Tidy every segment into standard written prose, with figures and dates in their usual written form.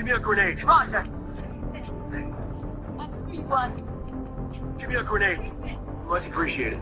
Give me a grenade. Roger. Everyone. Give me a grenade. Much appreciated.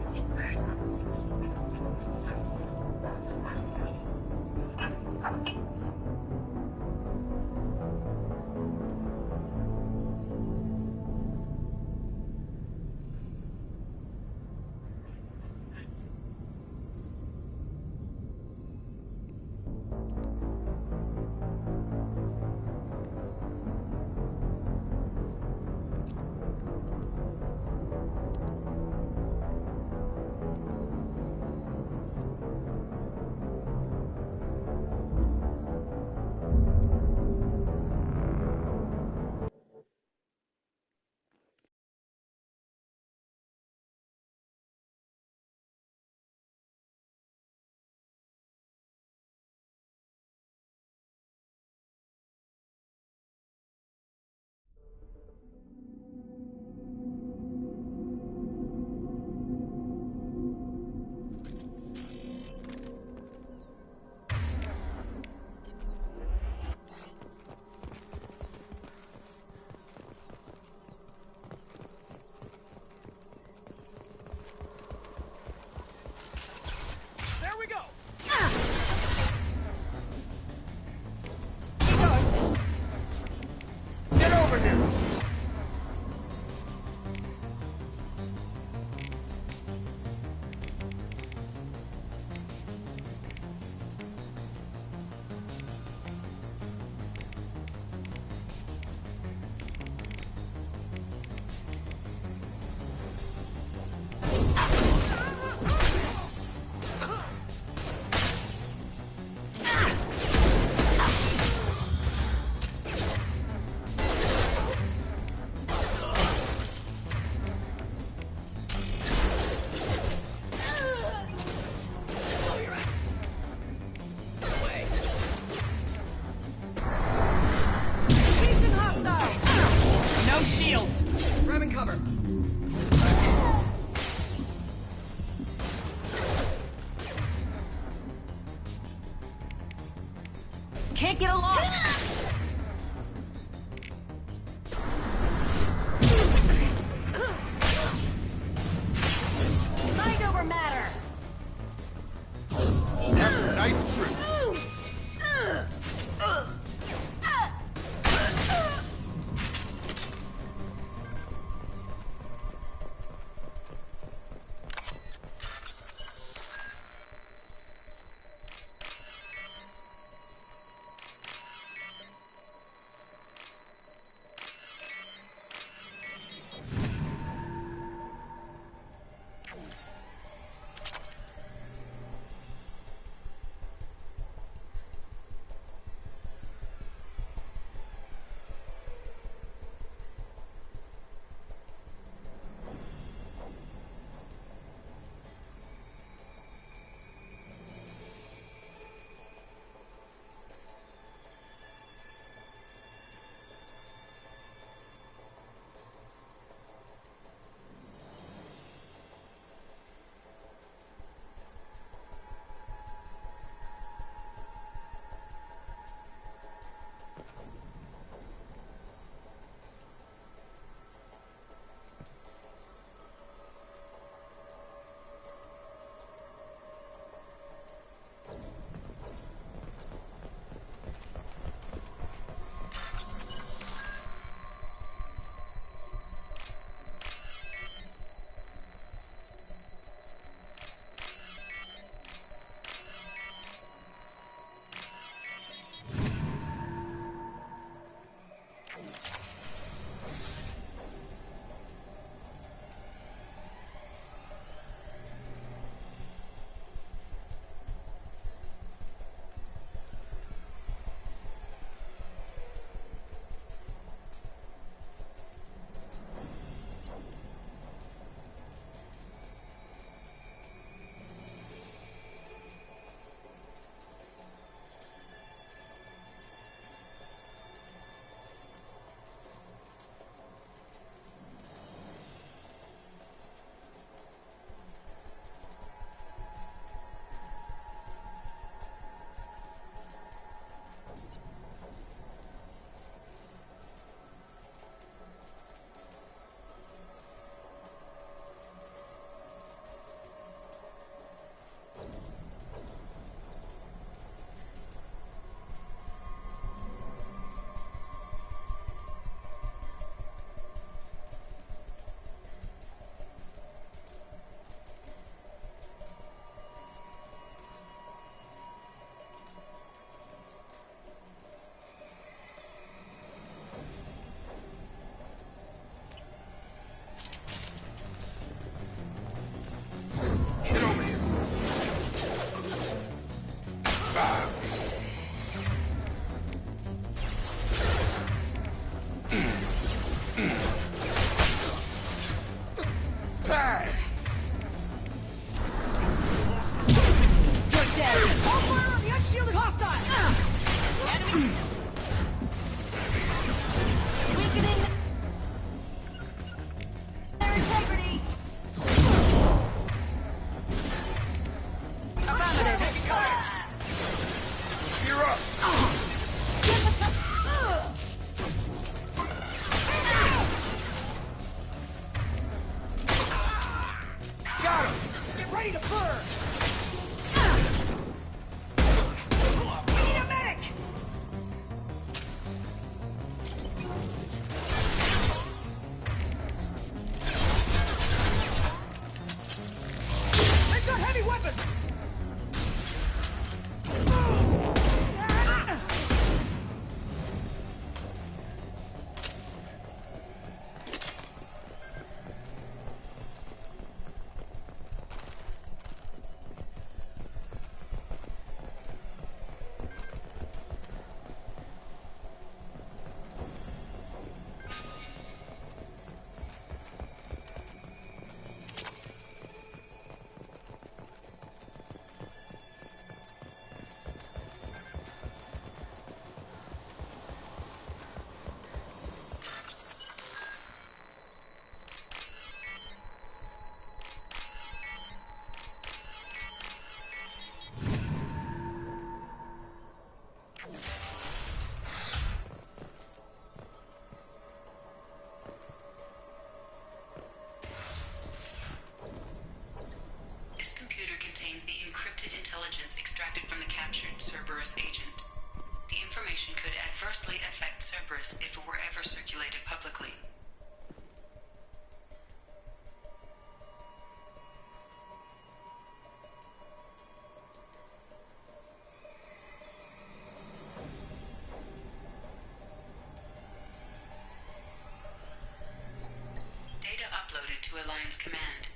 Can't get along. Mind over matter. Have a nice trip. extracted from the captured Cerberus agent. The information could adversely affect Cerberus if it were ever circulated publicly. Data uploaded to Alliance Command.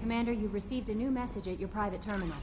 Commander, you've received a new message at your private terminal.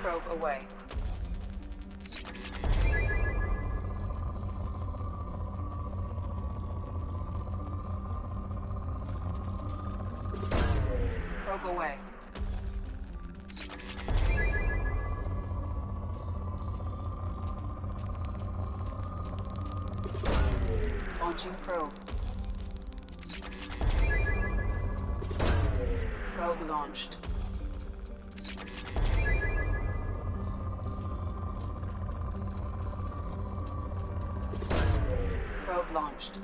Probe away. Probe away. Launching probe. Probe launched. Probe launched.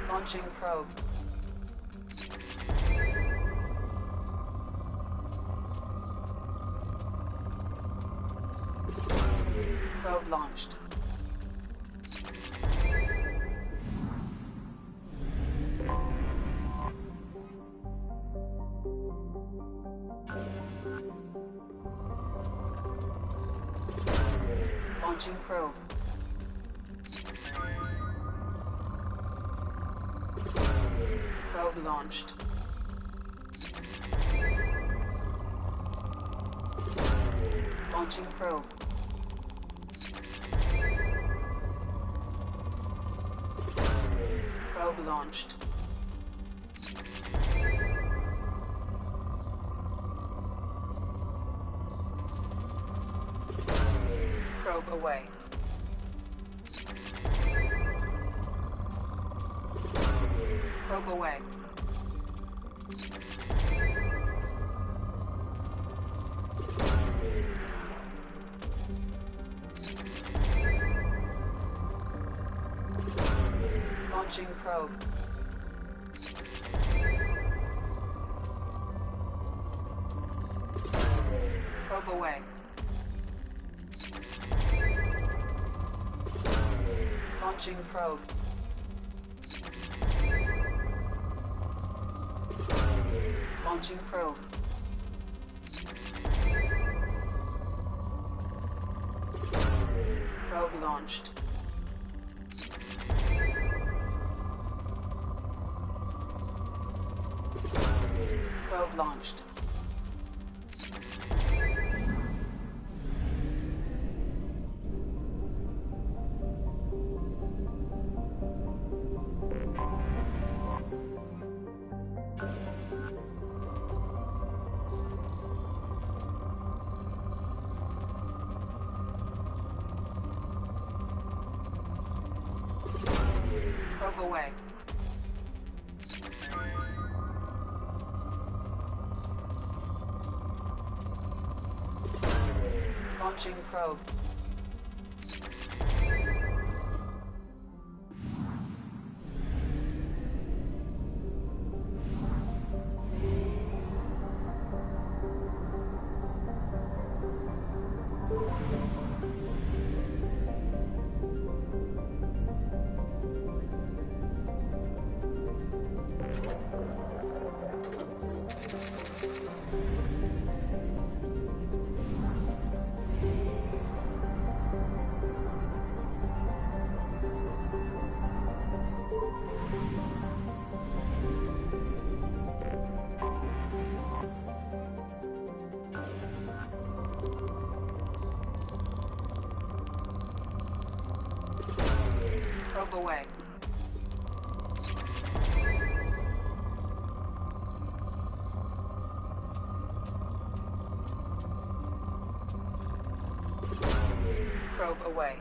Launching probe. Probe launched. Launching probe. Probe launched. Launching probe. Probe launched. Probe away. Probe away. Launching probe. Probe away. Launching probe. Launching probe. Probe launched. Probe launched. Probe away. Launching probe. Probe away. Probe away.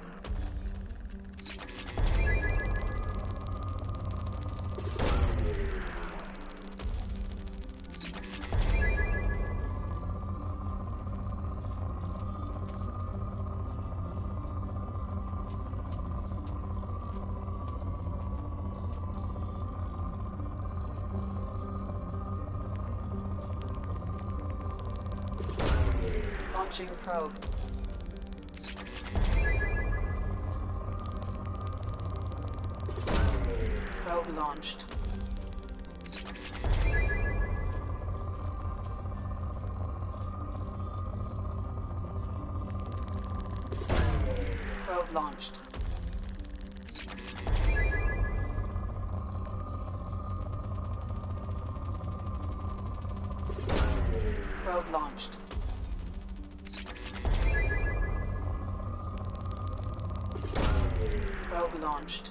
Launching probe. Probe launched. Probe launched. Probe launched. Probe launched.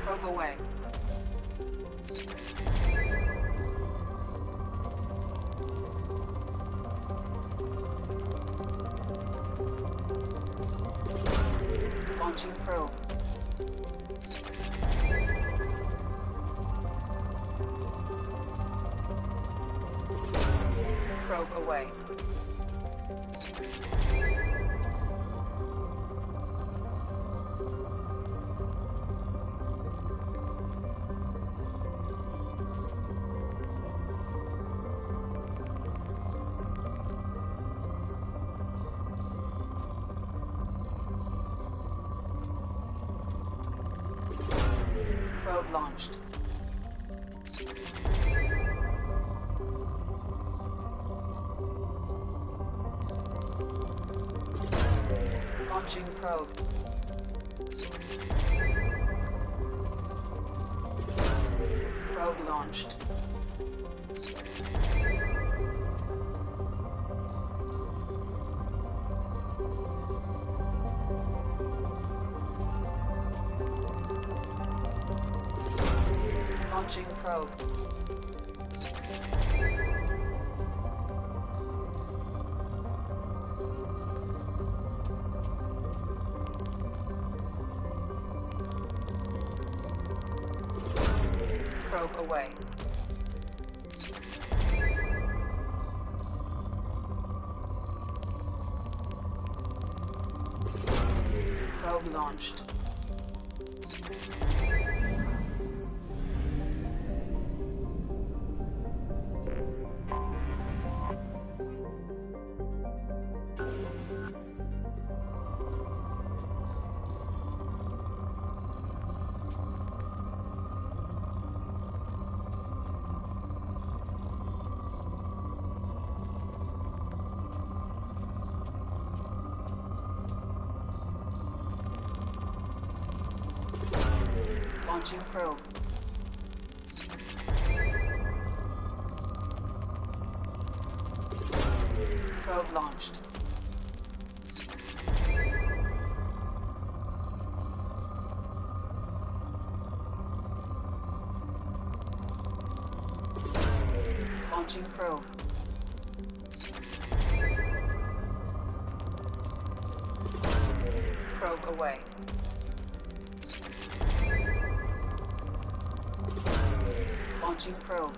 Probe away. Launching probe. Probe away. Probe launched. Launching probe. Probe launched. Launching probe. Probe away. Probe launched. Launching probe. Probe launched. Launching probe. Probe away. Launching probe.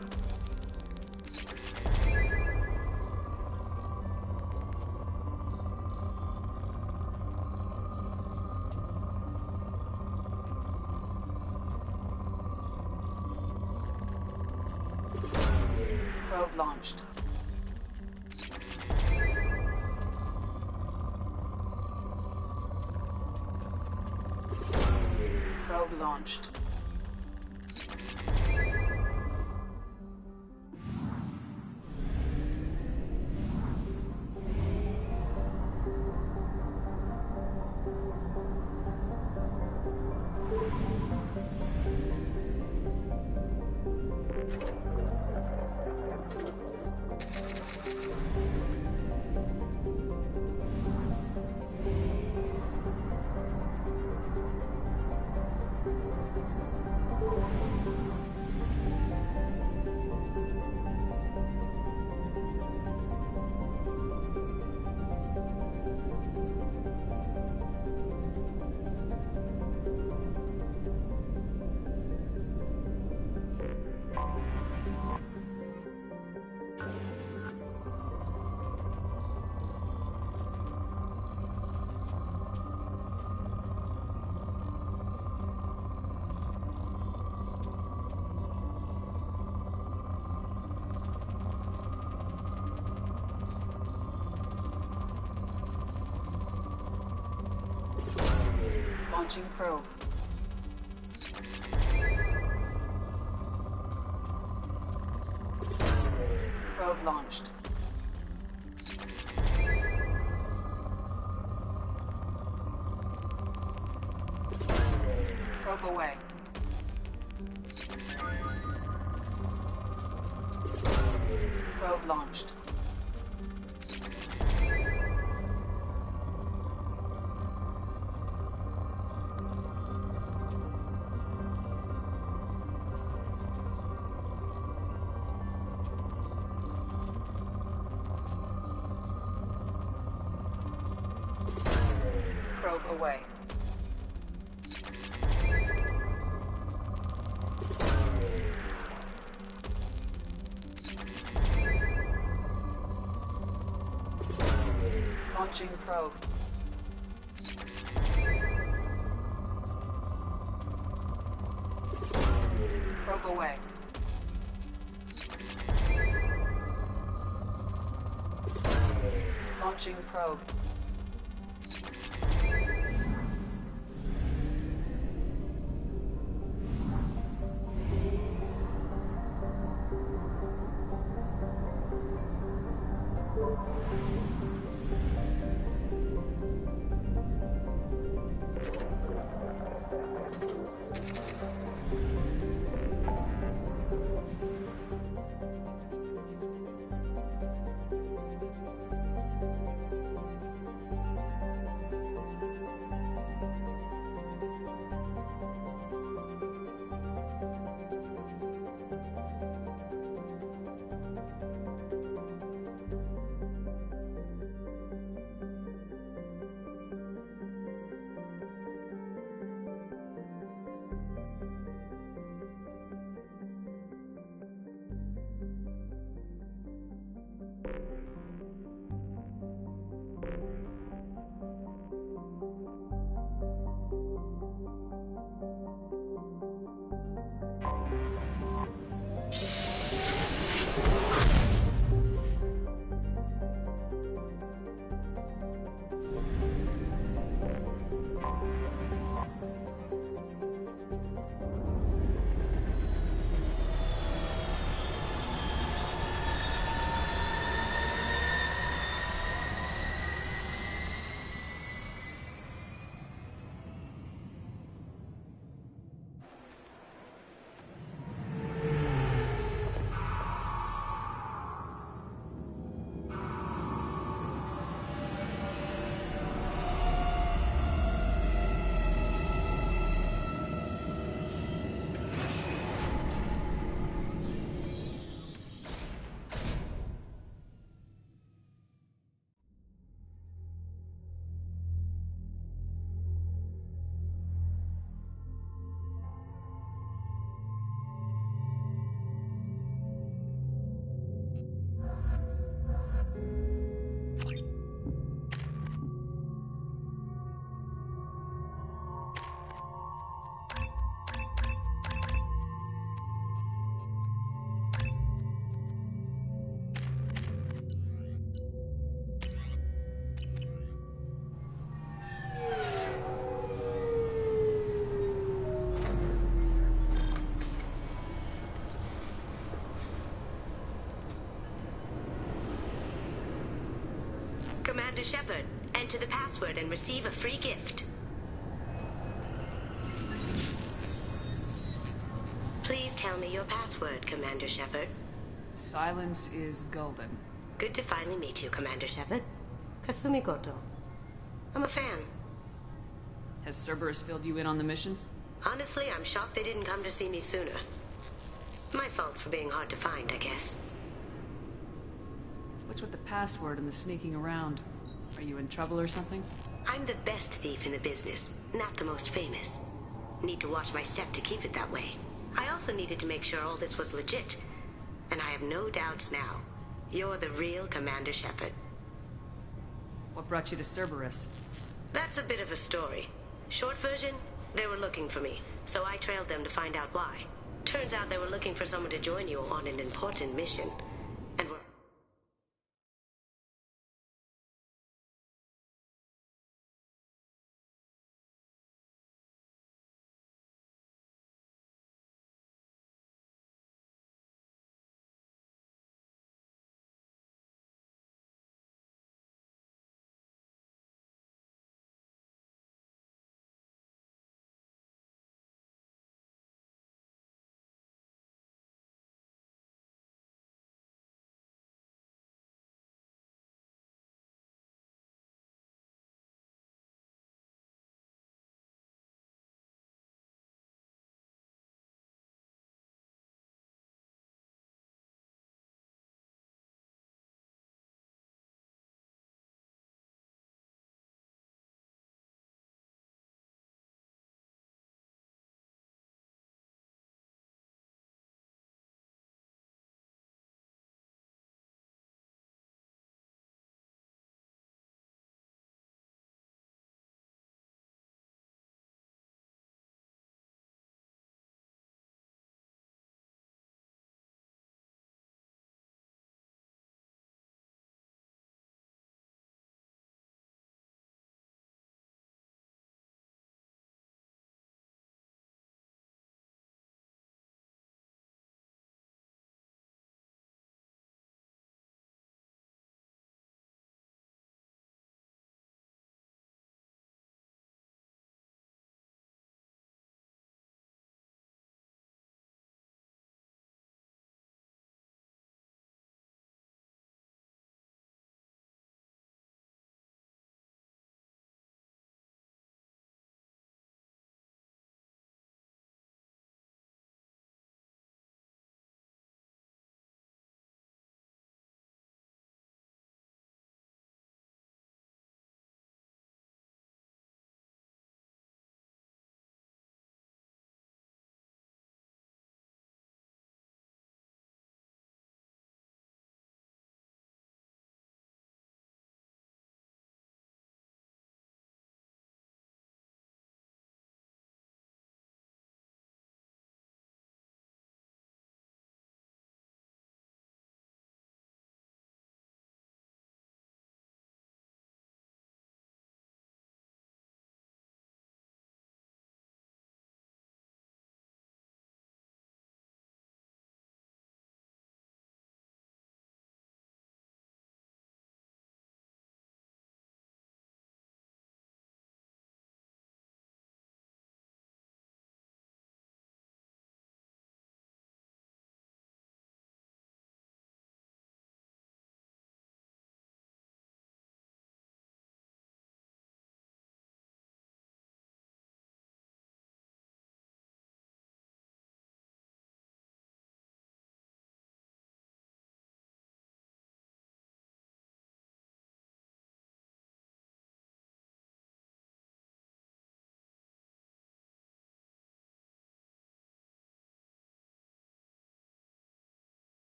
Probe launched. Probe launched. Launching probe. Probe launched. Probe away. Probe launched. Probe away. Launching probe. Probe away. Launching probe. Commander Shepard, enter the password and receive a free gift. Please tell me your password, Commander Shepard. Silence is golden. Good to finally meet you, Commander Shepard. Kasumi Koto. I'm a fan. Has Cerberus filled you in on the mission? Honestly, I'm shocked they didn't come to see me sooner. My fault for being hard to find, I guess. What's with the password and the sneaking around? Are you in trouble or something? I'm the best thief in the business, not the most famous. Need to watch my step to keep it that way. I also needed to make sure all this was legit. And I have no doubts now. You're the real Commander Shepard. What brought you to Cerberus? That's a bit of a story. Short version, they were looking for me, so I trailed them to find out why. Turns out they were looking for someone to join you on an important mission. And were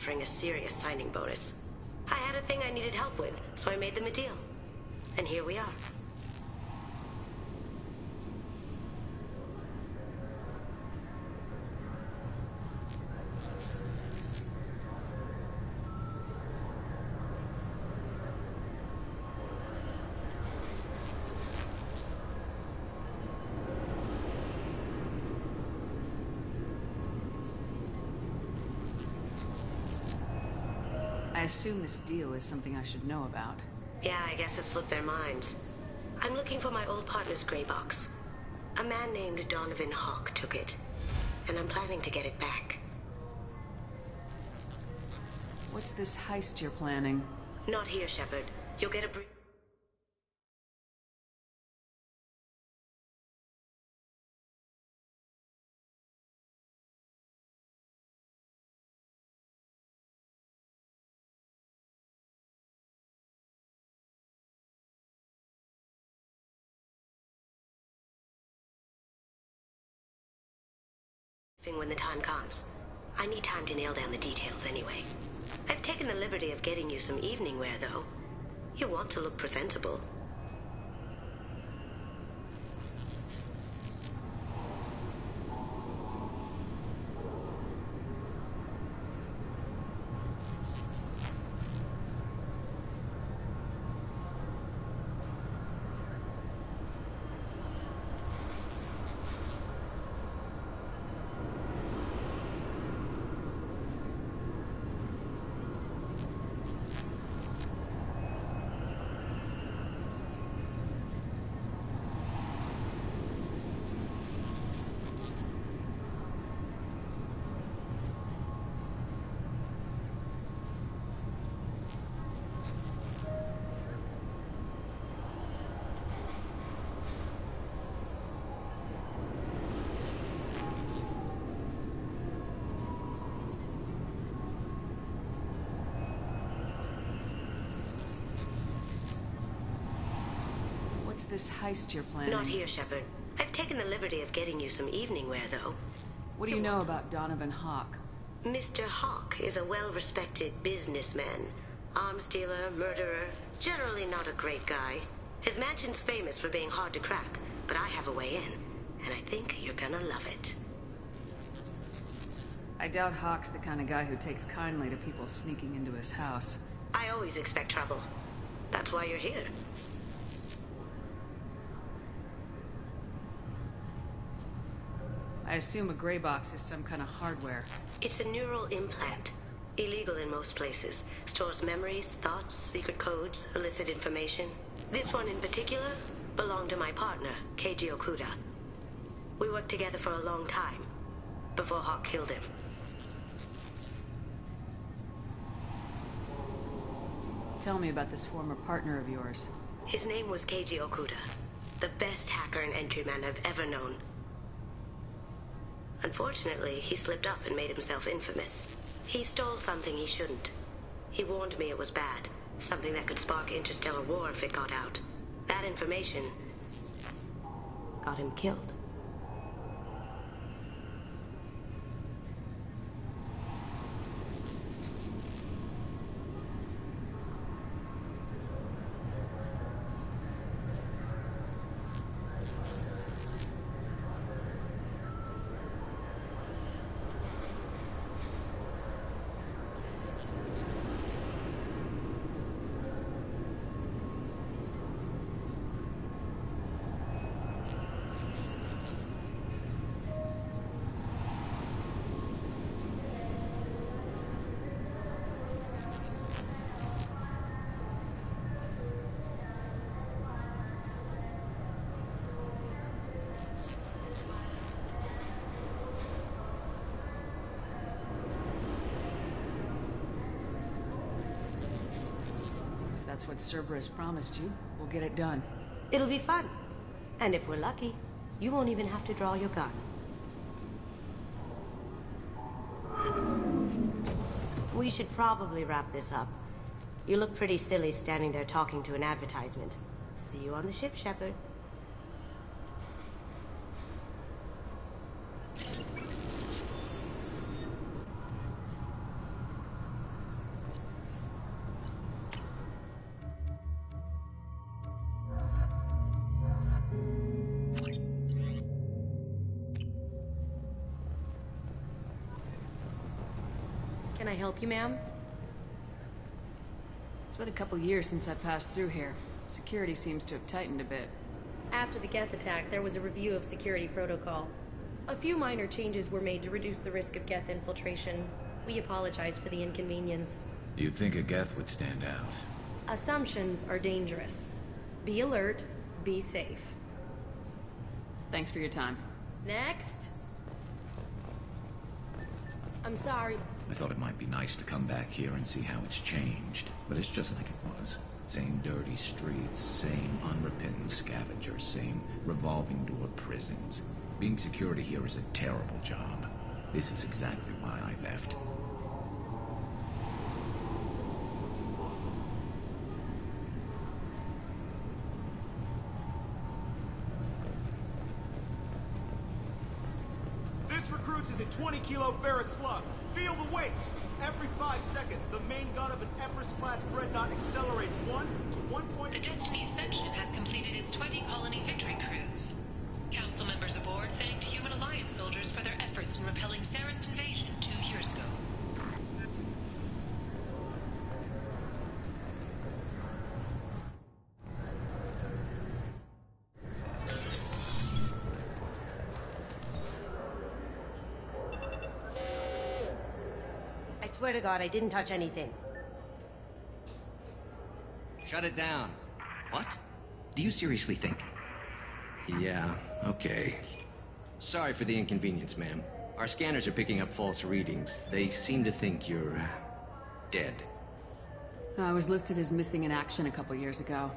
offering a serious signing bonus. I had a thing I needed help with, so I made them a deal. And here we are. I assume this deal is something I should know about. Yeah, I guess it slipped their minds. I'm looking for my old partner's gray box. A man named Donovan Hawk took it, and I'm planning to get it back. What's this heist you're planning? Not here, Shepard. You'll get a when the time comes. I need time to nail down the details anyway. I've taken the liberty of getting you some evening wear, though. You want to look presentable. What's this heist you're planning? Not here, Shepard. I've taken the liberty of getting you some evening wear, though. What do you know about Donovan Hawk? Mr. Hawk is a well-respected businessman. Arms dealer, murderer, generally not a great guy. His mansion's famous for being hard to crack, but I have a way in, and I think you're gonna love it. I doubt Hawk's the kind of guy who takes kindly to people sneaking into his house. I always expect trouble. That's why you're here. I assume a gray box is some kind of hardware. It's a neural implant. Illegal in most places. Stores memories, thoughts, secret codes, illicit information. This one in particular belonged to my partner, Keiji Okuda. We worked together for a long time, before Hawk killed him. Tell me about this former partner of yours. His name was Keiji Okuda, the best hacker and entryman I've ever known. Unfortunately, he slipped up and made himself infamous. He stole something he shouldn't. He warned me it was bad, something that could spark interstellar war if it got out. That information got him killed. That's what Cerberus promised you. We'll get it done. It'll be fun. And if we're lucky, you won't even have to draw your gun. We should probably wrap this up. You look pretty silly standing there talking to an advertisement. See you on the ship, Shepard. Can I help you, ma'am? It's been a couple years since I passed through here. Security seems to have tightened a bit. After the Geth attack, there was a review of security protocol. A few minor changes were made to reduce the risk of Geth infiltration. We apologize for the inconvenience. You'd think a Geth would stand out. Assumptions are dangerous. Be alert, be safe. Thanks for your time. Next. I'm sorry. I thought it might be nice to come back here and see how it's changed, but it's just like it was. Same dirty streets, same unrepentant scavengers, same revolving door prisons. Being security here is a terrible job. This is exactly why I left. This recruits is a 20-kilo ferrous slug. Feel the weight! Every 5 seconds, the main gun of an Everest-class dreadnought accelerates 1 to 1. The Destiny Ascension has completed its 20-colony victory cruise. Council members aboard thanked Human Alliance soldiers for their efforts in repelling Saren's invasion 2 years ago. I swear to God, I didn't touch anything. Shut it down. What? Do you seriously think? Yeah, okay. Sorry for the inconvenience, ma'am. Our scanners are picking up false readings. They seem to think you're... dead. I was listed as missing in action a couple years ago.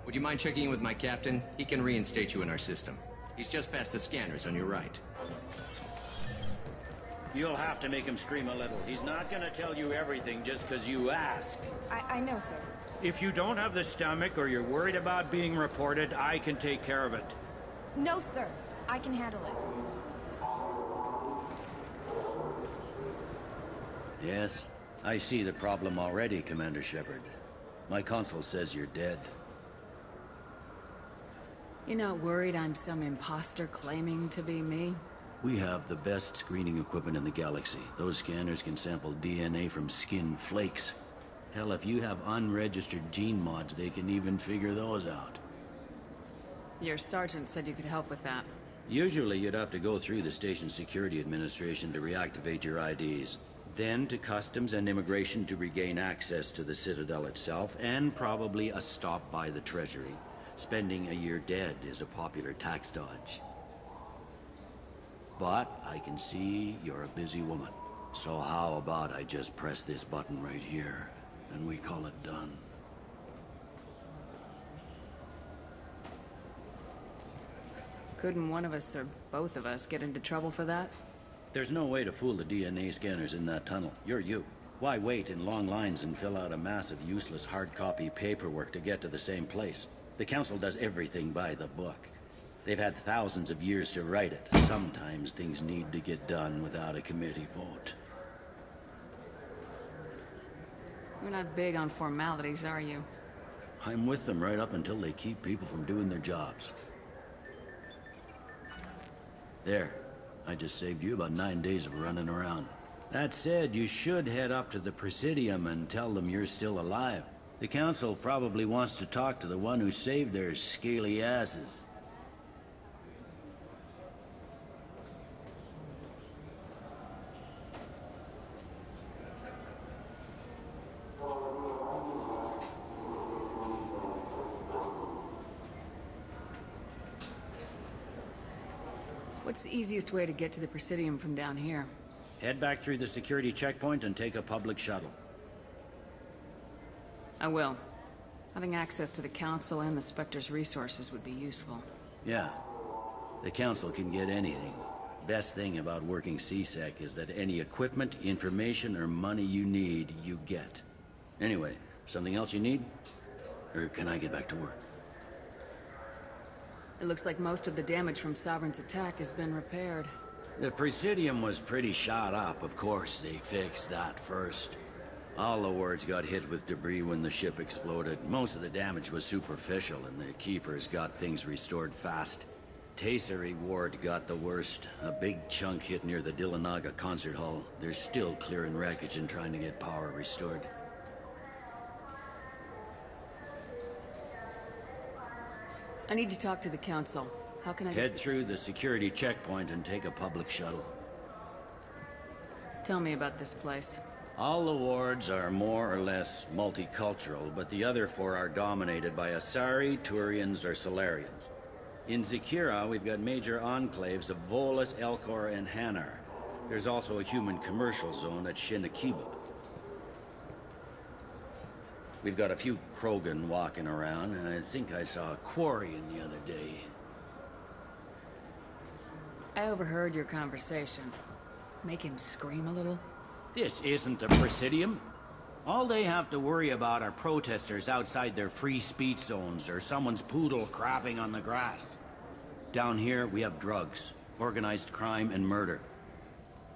Would you mind checking in with my captain? He can reinstate you in our system. He's just past the scanners on your right. You'll have to make him scream a little. He's not gonna tell you everything just because you ask. I know, sir. If you don't have the stomach or you're worried about being reported, I can take care of it. No, sir. I can handle it. Yes, I see the problem already, Commander Shepard. My console says you're dead. You're not worried I'm some imposter claiming to be me? We have the best screening equipment in the galaxy. Those scanners can sample DNA from skin flakes. Hell, if you have unregistered gene mods, they can even figure those out. Your sergeant said you could help with that. Usually you'd have to go through the station security administration to reactivate your IDs. Then to customs and immigration to regain access to the Citadel itself, and probably a stop by the Treasury. Spending a year dead is a popular tax dodge. But I can see you're a busy woman. So how about I just press this button right here, and we call it done? Couldn't one of us, or both of us, get into trouble for that? There's no way to fool the DNA scanners in that tunnel. You're you. Why wait in long lines and fill out a massive useless hard copy paperwork to get to the same place? The Council does everything by the book. They've had thousands of years to write it. Sometimes things need to get done without a committee vote. You're not big on formalities, are you? I'm with them right up until they keep people from doing their jobs. There. I just saved you about 9 days of running around. That said, you should head up to the Presidium and tell them you're still alive. The Council probably wants to talk to the one who saved their scaly asses. What's the easiest way to get to the Presidium from down here? Head back through the security checkpoint and take a public shuttle. I will. Having access to the Council and the Spectre's resources would be useful. Yeah. The Council can get anything. Best thing about working CSEC is that any equipment, information, or money you need, you get. Anyway, something else you need? Or can I get back to work? It looks like most of the damage from Sovereign's attack has been repaired. The Presidium was pretty shot up. Of course, they fixed that first. All the wards got hit with debris when the ship exploded. Most of the damage was superficial, and the Keepers got things restored fast. Tasery Ward got the worst. A big chunk hit near the Dillanaga concert hall. They're still clearing wreckage and trying to get power restored. I need to talk to the council. How can I Head through the security checkpoint and take a public shuttle. Tell me about this place. All the wards are more or less multicultural, but the other four are dominated by Asari, Turians, or Solarians. In Zakira, we've got major enclaves of Volus, Elcor, and Hanar. There's also a human commercial zone at Shinakibab. We've got a few Krogan walking around, and I think I saw a Quarian the other day. I overheard your conversation. Make him scream a little? This isn't a Presidium. All they have to worry about are protesters outside their free speech zones or someone's poodle crapping on the grass. Down here, we have drugs, organized crime, and murder.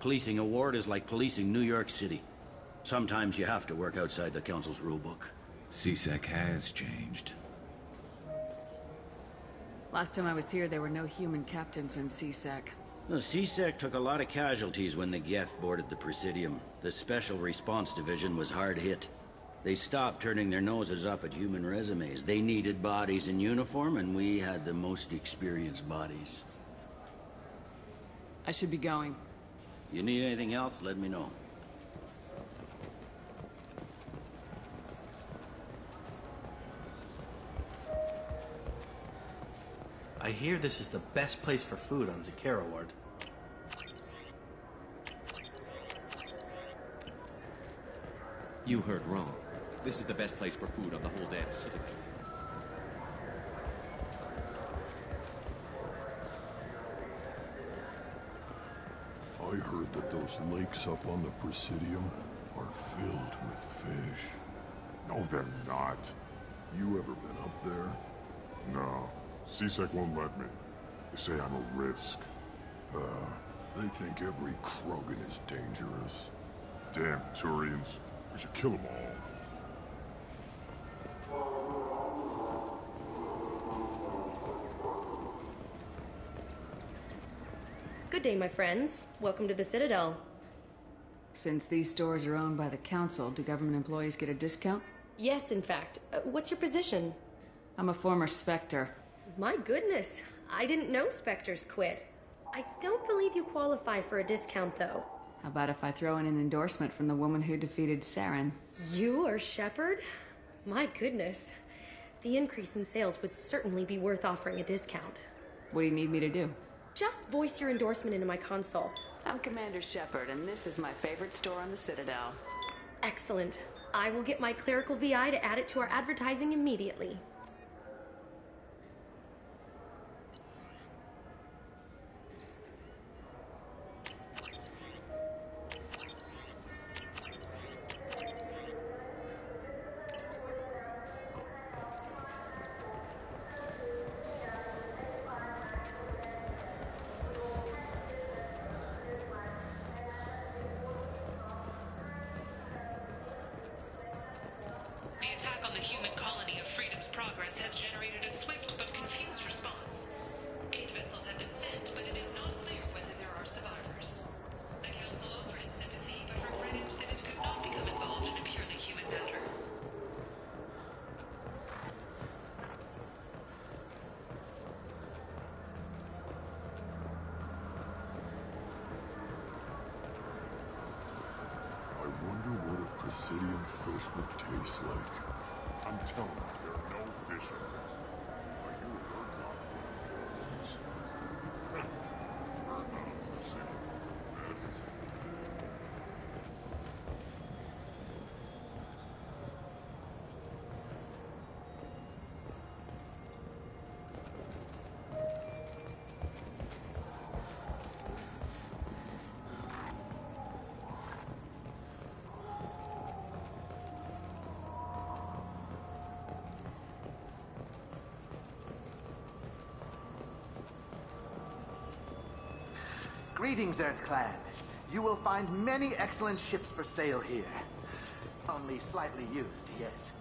Policing a ward is like policing New York City. Sometimes you have to work outside the Council's rulebook. CSEC has changed. Last time I was here, there were no human captains in CSEC. The CSEC took a lot of casualties when the Geth boarded the Presidium. The Special Response Division was hard hit. They stopped turning their noses up at human resumes. They needed bodies in uniform, and we had the most experienced bodies. I should be going. You need anything else, let me know. I hear this is the best place for food on Zakira Ward. You heard wrong. This is the best place for food on the whole damn citadel. I heard that those lakes up on the Presidium are filled with fish. No, they're not. You ever been up there? No. CSEC won't let me. They say I'm a risk. They think every Krogan is dangerous. Damn Turians. We should kill them all. Good day, my friends. Welcome to the Citadel. Since these stores are owned by the council, do government employees get a discount? Yes, in fact. What's your position? I'm a former Spectre. My goodness. I didn't know Spectres quit. I don't believe you qualify for a discount, though. How about if I throw in an endorsement from the woman who defeated Saren? You are Shepard? My goodness. The increase in sales would certainly be worth offering a discount. What do you need me to do? Just voice your endorsement into my console. I'm Commander Shepard, and this is my favorite store on the Citadel. Excellent. I will get my clerical VI to add it to our advertising immediately. The attack on the human colony of Freedom's Progress has generated a swift but confused response. 8 vessels have been sent, but it is not clear whether there are survivors. The Council offered its sympathy, but regretted that it could not become involved in a purely human matter. I wonder what a Presidium fish would taste like. I'm telling you, there are no fish in there. Are you a bird dog? Bird dog, Presidium. Greetings, EarthClan. You will find many excellent ships for sale here. Only slightly used, yes.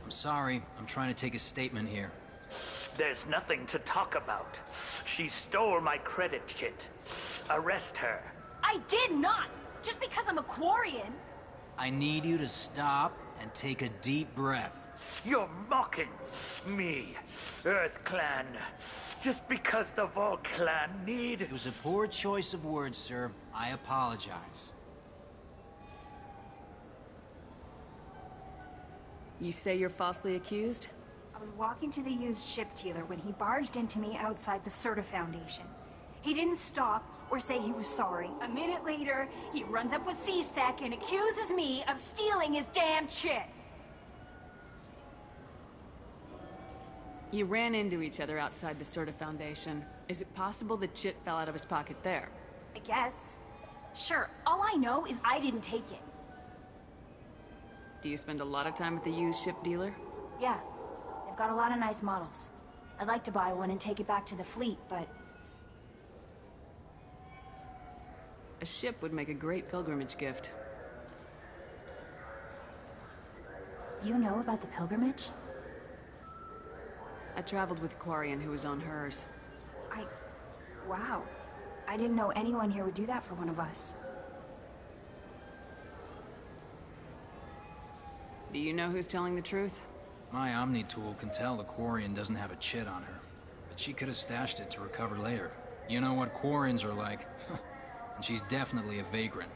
I'm sorry. I'm trying to take a statement here. There's nothing to talk about. She stole my credit chit. Arrest her. I did not! Just because I'm a Quarian. I need you to stop and take a deep breath. You're mocking me, Earth Clan. Just because the Vol Clan need... It was a poor choice of words, sir. I apologize. You say you're falsely accused? I was walking to the used ship dealer when he barged into me outside the Serta Foundation. He didn't stop or say he was sorry. A minute later, he runs up with C-Sec and accuses me of stealing his damn chit. You ran into each other outside the Serta Foundation. Is it possible the chit fell out of his pocket there? I guess. Sure, all I know is I didn't take it. Do you spend a lot of time at the used ship dealer? Yeah, they've got a lot of nice models. I'd like to buy one and take it back to the fleet, but... A ship would make a great pilgrimage gift. You know about the pilgrimage? I traveled with a Quarian who was on hers. Wow. I didn't know anyone here would do that for one of us. Do you know who's telling the truth? My Omni tool can tell the Quarian doesn't have a chit on her, but she could have stashed it to recover later. You know what Quarians are like. And she's definitely a vagrant.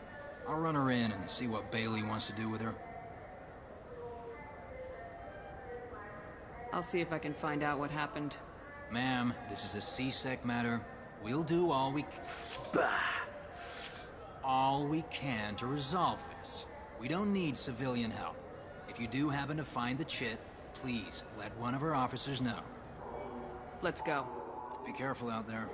I'll run her in and see what Bailey wants to do with her. I'll see if I can find out what happened. Ma'am, this is a C-Sec matter. We'll do all we can to resolve this. We don't need civilian help. If you do happen to find the chit, please let one of our officers know. Let's go. Be careful out there.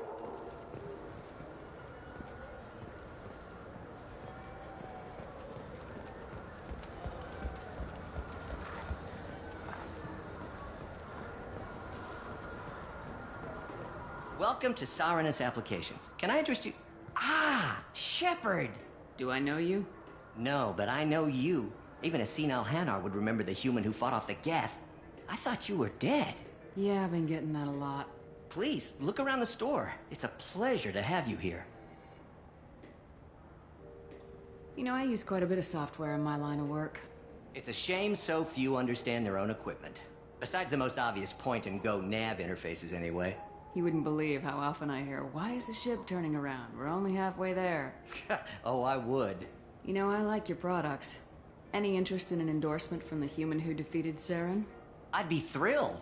Welcome to Saranus Applications. Can I interest you? Ah, Shepard! Do I know you? No, but I know you. Even a senile Hanar would remember the human who fought off the Geth. I thought you were dead. Yeah, I've been getting that a lot. Please, look around the store. It's a pleasure to have you here. You know, I use quite a bit of software in my line of work. It's a shame so few understand their own equipment. Besides the most obvious point-and-go nav interfaces, anyway. You wouldn't believe how often I hear, "Why is the ship turning around? We're only halfway there." Oh, I would. You know, I like your products. Any interest in an endorsement from the human who defeated Saren? I'd be thrilled.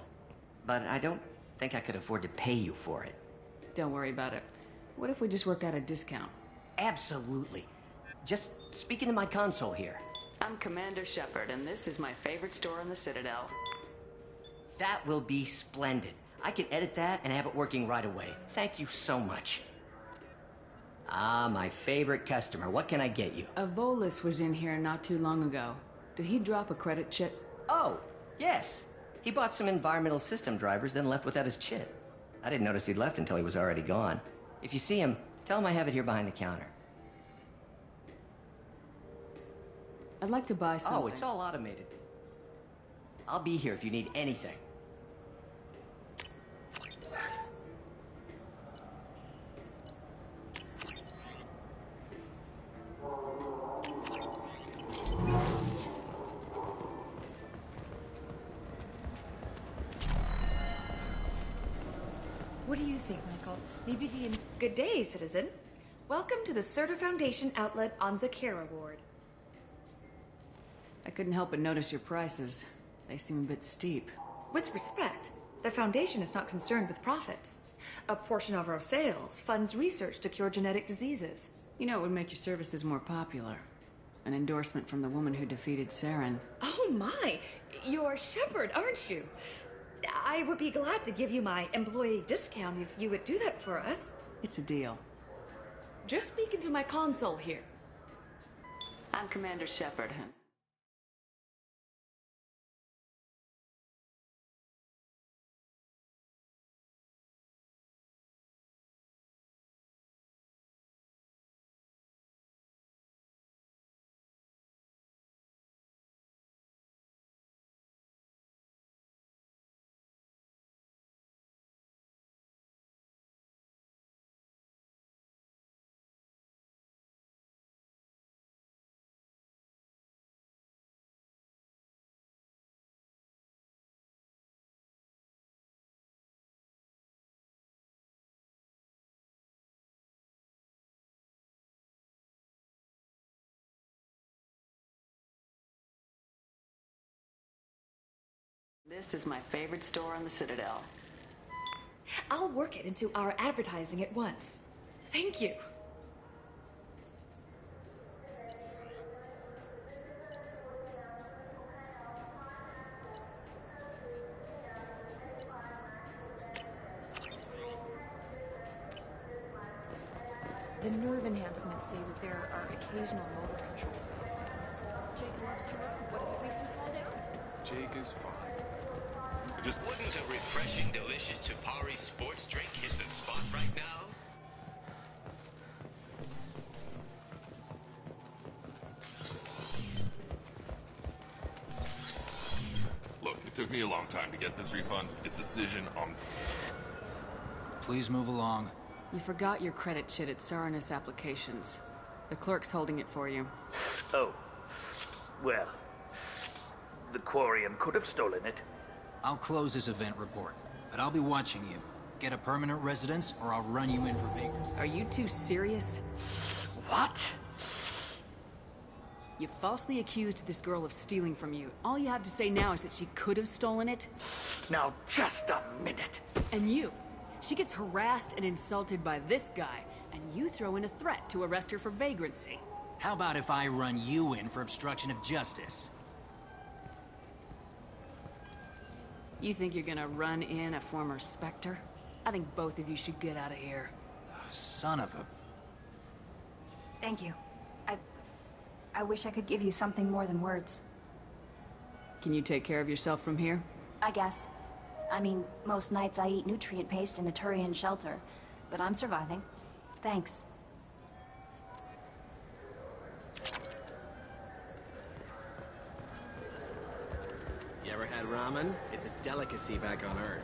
But I don't think I could afford to pay you for it. Don't worry about it. What if we just work out a discount? Absolutely. Just speak into my console here. I'm Commander Shepard, and this is my favorite store in the Citadel. That will be splendid. I can edit that and have it working right away. Thank you so much. Ah, my favorite customer. What can I get you? A Volus was in here not too long ago. Did he drop a credit chit? Oh, yes. He bought some environmental system drivers, then left without his chit. I didn't notice he'd left until he was already gone. If you see him, tell him I have it here behind the counter. I'd like to buy something. Oh, it's all automated. I'll be here if you need anything. What do you think, Michael? Maybe the... Good day, citizen. Welcome to the Serta Foundation outlet on Zakara Ward. I couldn't help but notice your prices. They seem a bit steep. With respect, the Foundation is not concerned with profits. A portion of our sales funds research to cure genetic diseases. You know, it would make your services more popular. An endorsement from the woman who defeated Saren. Oh my! You're Shepard, aren't you? I would be glad to give you my employee discount if you would do that for us. It's a deal. Just speak into my console here. I'm Commander Shepard. This is my favorite store on the Citadel. I'll work it into our advertising at once. Thank you. The nerve enhancements say that there are occasional motor control side effects. Jake loves to run. What if it makes him fall down? Jake is fine. Wouldn't a refreshing, delicious Chipari sports drink hit the spot right now? Look, it took me a long time to get this refund. It's a decision on... Please move along. You forgot your credit shit at Saranus Applications. The clerk's holding it for you. Oh. Well, the Quarian could have stolen it. I'll close this event report, but I'll be watching you. Get a permanent residence, or I'll run you in for vagrancy. Are you two serious? What? You falsely accused this girl of stealing from you. All you have to say now is that she could have stolen it? Now, just a minute. And you. She gets harassed and insulted by this guy, and you throw in a threat to arrest her for vagrancy. How about if I run you in for obstruction of justice? You think you're gonna run in a former Spectre? I think both of you should get out of here. Son of a... Thank you. I wish I could give you something more than words. Can you take care of yourself from here? I guess. I mean, most nights I eat nutrient paste in a Turian shelter, but I'm surviving. Thanks. You ever had ramen? It's a delicacy back on Earth.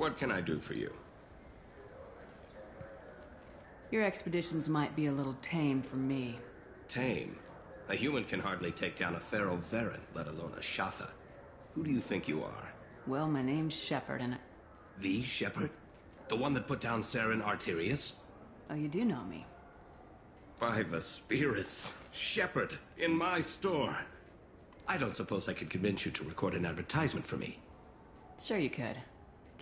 What can I do for you? Your expeditions might be a little tame for me. Tame? A human can hardly take down a Pharaoh Varen, let alone a Shatha. Who do you think you are? Well, my name's Shepard, and The Shepard? The one that put down Saren Arterius? oh, you do know me. By the spirits. Shepard, in my store. I don't suppose I could convince you to record an advertisement for me. Sure you could.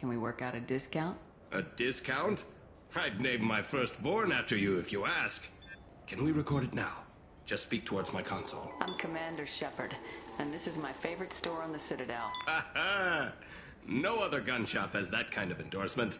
Can we work out a discount? A discount? I'd name my firstborn after you if you ask. Can we record it now? Just speak towards my console. I'm Commander Shepard, and this is my favorite store on the Citadel. Ha ha! No other gun shop has that kind of endorsement.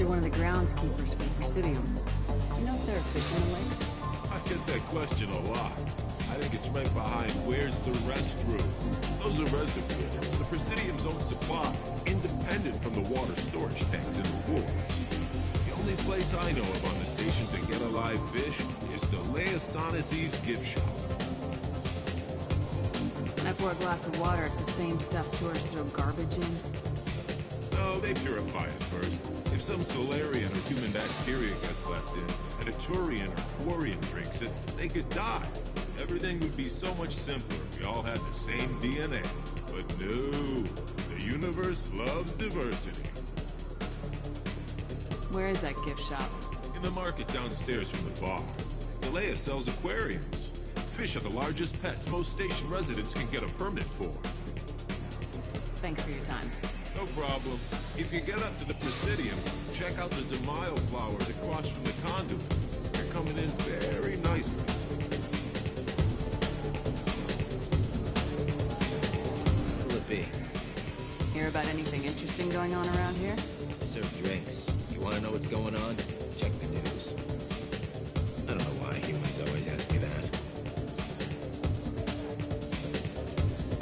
You're one of the groundskeepers for the Presidium. Do you know if there are fish in the lakes? I get that question a lot. I think it's right behind where's the restroom. Those are reservoirs, the Presidium's own supply, independent from the water storage tanks in the woods. The only place I know of on the station to get a live fish is the Leia Sonasy's gift shop. When I pour a glass of water, it's the same stuff tourists throw garbage in? No, they purify it first. If some Solarian or human bacteria gets left in, and a Turian or Quarian drinks it, they could die. Everything would be so much simpler if we all had the same DNA. But no, the universe loves diversity. Where is that gift shop? In the market downstairs from the bar. Leia sells aquariums. Fish are the largest pets most station residents can get a permit for. Thanks for your time. No problem. If you get up to the Presidium, check out the DeMaio flowers across from the conduit. They're coming in very nicely. Who'll it be? Hear about anything interesting going on around here? I serve drinks. You want to know what's going on? Check the news. I don't know why humans always ask me that.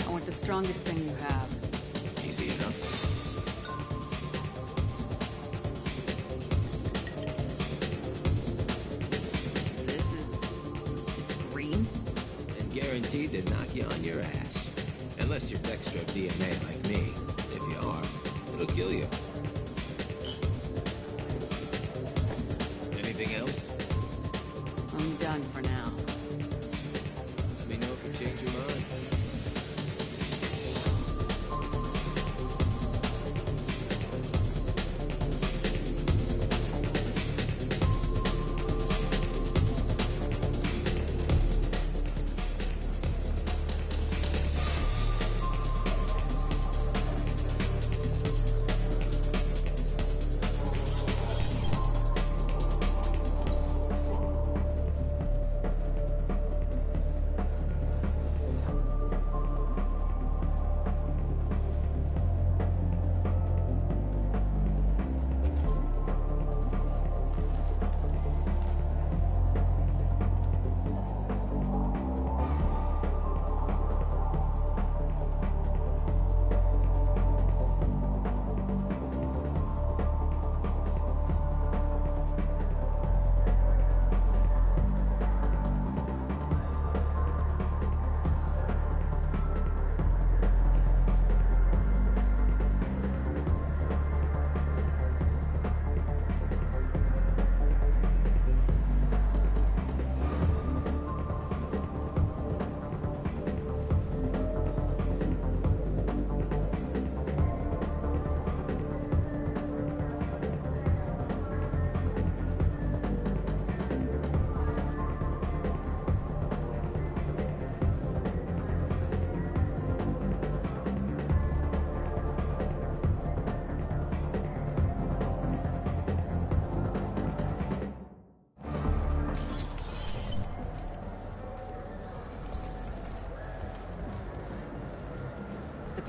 I want the strongest thing you have. Easy enough. Guaranteed to knock you on your ass. Unless you're Dextro DNA like me. If you are, it'll kill you. Anything else? I'm done for now. Let me know if you change your mind.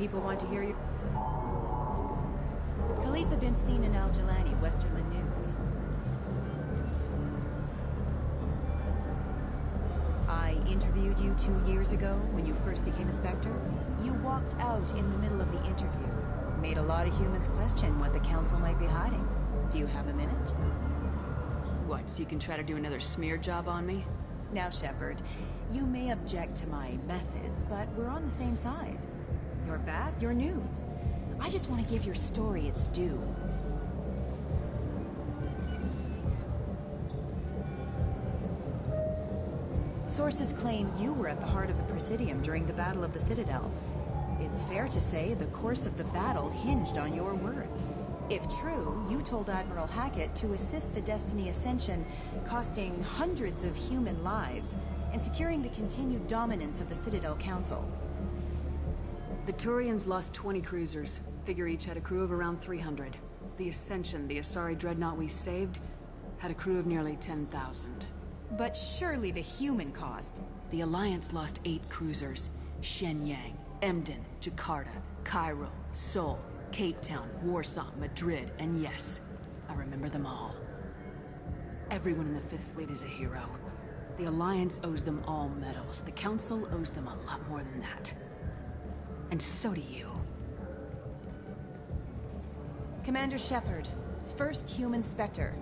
people want to hear you. Khaleesa been seen in Al Jalani, Westerland News. I interviewed you 2 years ago when you first became a Spectre. You walked out in the middle of the interview. Made a lot of humans question what the Council might be hiding. Do you have a minute? What, so you can try to do another smear job on me? Now, Shepard, you may object to my methods, but we're on the same side. You're back, your news. I just want to give your story its due. Sources claim you were at the heart of the Presidium during the Battle of the Citadel. It's fair to say the course of the battle hinged on your words. If true, you told Admiral Hackett to assist the Destiny Ascension, costing hundreds of human lives, and securing the continued dominance of the Citadel Council. The Turians lost 20 cruisers. Figure each had a crew of around 300. The Ascension, the Asari dreadnought we saved, had a crew of nearly 10,000. But surely the human cost. The Alliance lost 8 cruisers. Shenyang, Emden, Jakarta, Cairo, Seoul, Cape Town, Warsaw, Madrid, and yes, I remember them all. Everyone in the Fifth Fleet is a hero. The Alliance owes them all medals. The Council owes them a lot more than that. And so do you. Commander Shepard, first human Spectre.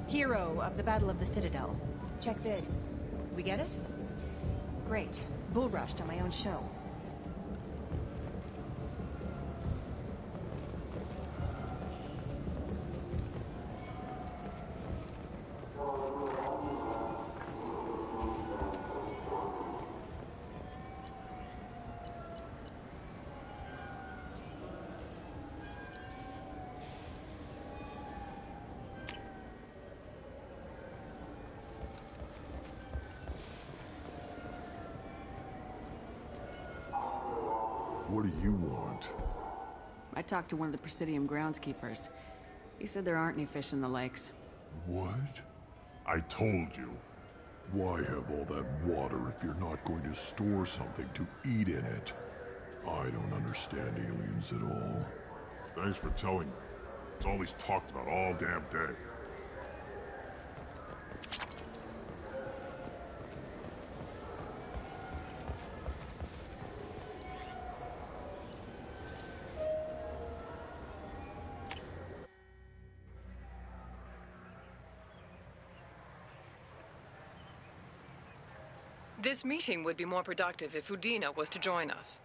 Hero of the Battle of the Citadel. Check vid. We get it? Great. Bull rushed on my own show. What do you want? I talked to one of the Presidium groundskeepers. He said there aren't any fish in the lakes. What? I told you. Why have all that water if you're not going to store something to eat in it? I don't understand aliens at all. Thanks for telling me. It's all he's talked about all damn day. This meeting would be more productive if Udina was to join us.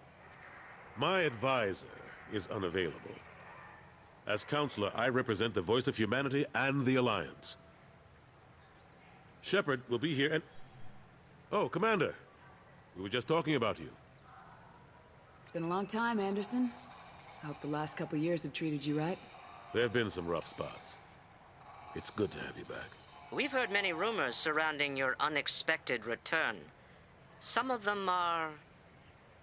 My advisor is unavailable. As counselor, I represent the voice of humanity and the Alliance. Shepard will be here and... Oh, Commander. We were just talking about you. It's been a long time, Anderson. I hope the last couple years have treated you right. There have been some rough spots. It's good to have you back. We've heard many rumors surrounding your unexpected return. Some of them are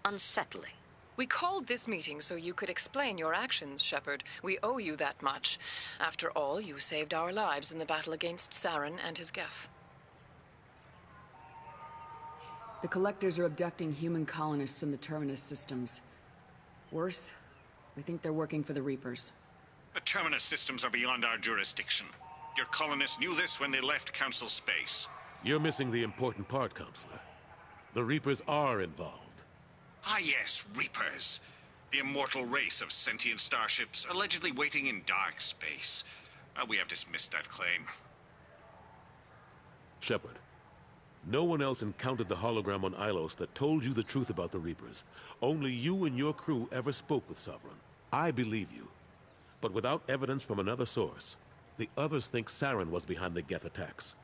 unsettling. We called this meeting so you could explain your actions, Shepard. We owe you that much. After all, you saved our lives in the battle against Saren and his Geth. The Collectors are abducting human colonists in the Terminus systems. Worse, we think they're working for the Reapers. The Terminus systems are beyond our jurisdiction. Your colonists knew this when they left Council space. You're missing the important part, Counselor. The Reapers are involved. Ah yes, Reapers. The immortal race of sentient starships allegedly waiting in dark space. We have dismissed that claim. Shepard, no one else encountered the hologram on Ilos that told you the truth about the Reapers. Only you and your crew ever spoke with Sovereign. I believe you. But without evidence from another source, the others think Saren was behind the Geth attacks.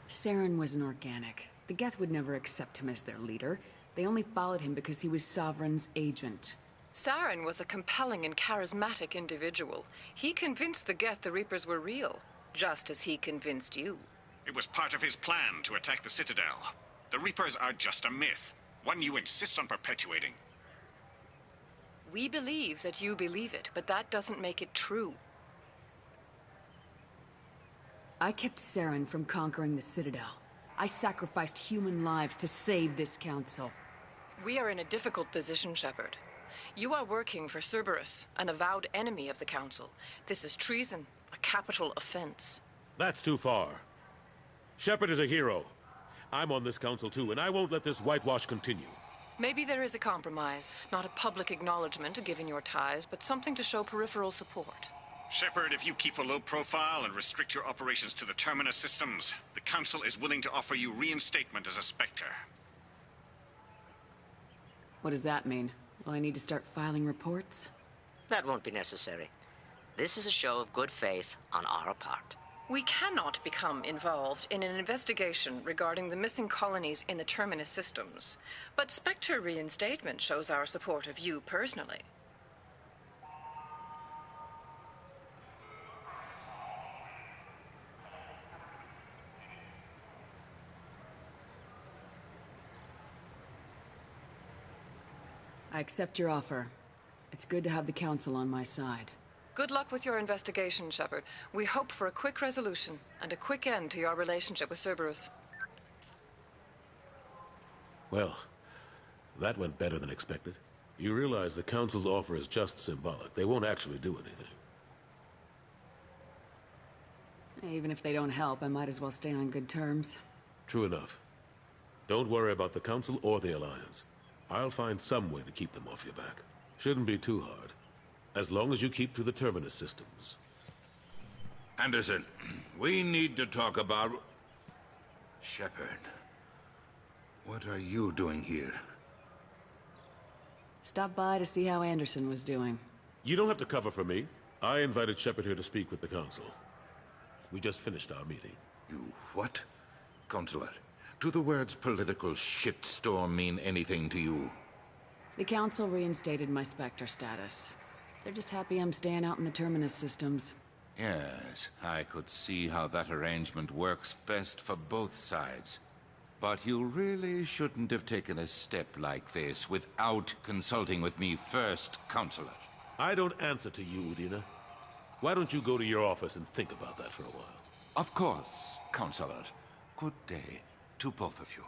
Saren was an organic. The Geth would never accept him as their leader. They only followed him because he was Sovereign's agent. Saren was a compelling and charismatic individual. He convinced the Geth the Reapers were real, just as he convinced you. It was part of his plan to attack the Citadel. The Reapers are just a myth, one you insist on perpetuating. We believe that you believe it, but that doesn't make it true. I kept Saren from conquering the Citadel. I sacrificed human lives to save this council. We are in a difficult position, Shepard. You are working for Cerberus, an avowed enemy of the Council. This is treason, a capital offense. That's too far. Shepard is a hero. I'm on this council too, and I won't let this whitewash continue. Maybe there is a compromise. Not a public acknowledgement given your ties, but something to show peripheral support. Shepard, if you keep a low profile and restrict your operations to the Terminus systems, the Council is willing to offer you reinstatement as a Spectre. What does that mean? Will I need to start filing reports? That won't be necessary. This is a show of good faith on our part. We cannot become involved in an investigation regarding the missing colonies in the Terminus systems. But Spectre reinstatement shows our support of you personally. I accept your offer. It's good to have the Council on my side. Good luck with your investigation, Shepard. We hope for a quick resolution and a quick end to your relationship with Cerberus. Well, that went better than expected. You realize the Council's offer is just symbolic. They won't actually do anything. Even if they don't help, I might as well stay on good terms. True enough. Don't worry about the Council or the Alliance. I'll find some way to keep them off your back. Shouldn't be too hard. As long as you keep to the Terminus systems. Anderson, we need to talk about... Shepard. What are you doing here? Stop by to see how Anderson was doing. You don't have to cover for me. I invited Shepard here to speak with the Council. We just finished our meeting. You what? Counselor, do the words political shitstorm mean anything to you? The Council reinstated my Spectre status. They're just happy I'm staying out in the Terminus systems. Yes, I could see how that arrangement works best for both sides. But you really shouldn't have taken a step like this without consulting with me first, Counselor. I don't answer to you, Udina. Why don't you go to your office and think about that for a while? Of course, Counselor. Good day to both of you.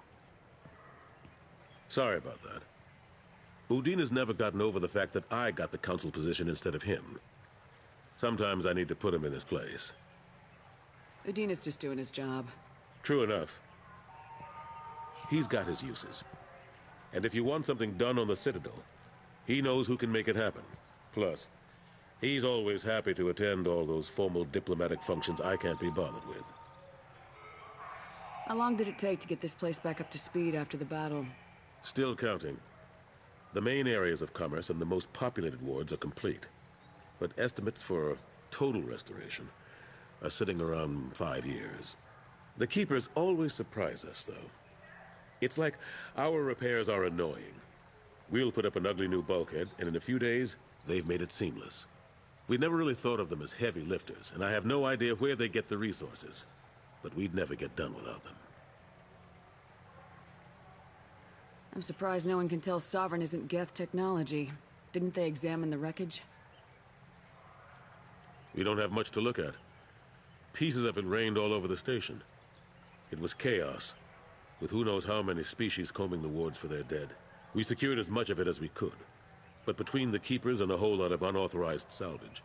Sorry about that. Udina's never gotten over the fact that I got the Council position instead of him. Sometimes I need to put him in his place. Udina's just doing his job. True enough. He's got his uses. And if you want something done on the Citadel, he knows who can make it happen. Plus, he's always happy to attend all those formal diplomatic functions I can't be bothered with. How long did it take to get this place back up to speed after the battle? Still counting. The main areas of commerce and the most populated wards are complete. But estimates for total restoration are sitting around 5 years. The Keepers always surprise us, though. It's like our repairs are annoying. We'll put up an ugly new bulkhead, and in a few days, they've made it seamless. We never really thought of them as heavy lifters, and I have no idea where they get the resources. But we'd never get done without them. I'm surprised no one can tell Sovereign isn't Geth technology. Didn't they examine the wreckage? We don't have much to look at. Pieces of it rained all over the station. It was chaos, with who knows how many species combing the wards for their dead. We secured as much of it as we could. But between the Keepers and a whole lot of unauthorized salvage,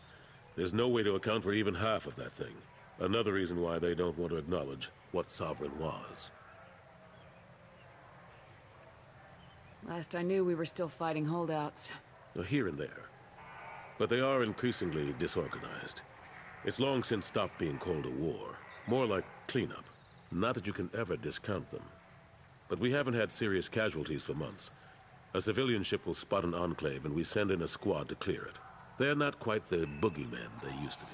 there's no way to account for even half of that thing. Another reason why they don't want to acknowledge what Sovereign was. Last I knew, we were still fighting holdouts. Here and there. But they are increasingly disorganized. It's long since stopped being called a war. More like cleanup. Not that you can ever discount them. But we haven't had serious casualties for months. A civilian ship will spot an enclave and we send in a squad to clear it. They're not quite the boogeymen they used to be.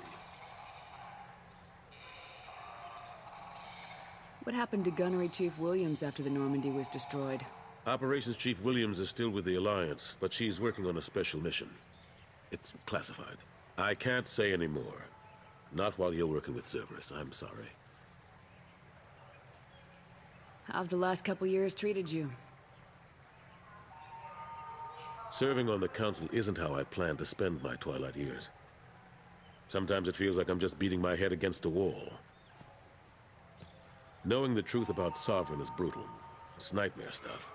What happened to Gunnery Chief Williams after the Normandy was destroyed? Operations Chief Williams is still with the Alliance, but she's working on a special mission. It's classified. I can't say any more. Not while you're working with Cerberus, I'm sorry. How have the last couple years treated you? Serving on the Council isn't how I plan to spend my twilight years. Sometimes it feels like I'm just beating my head against a wall. Knowing the truth about Sovereign is brutal. It's nightmare stuff.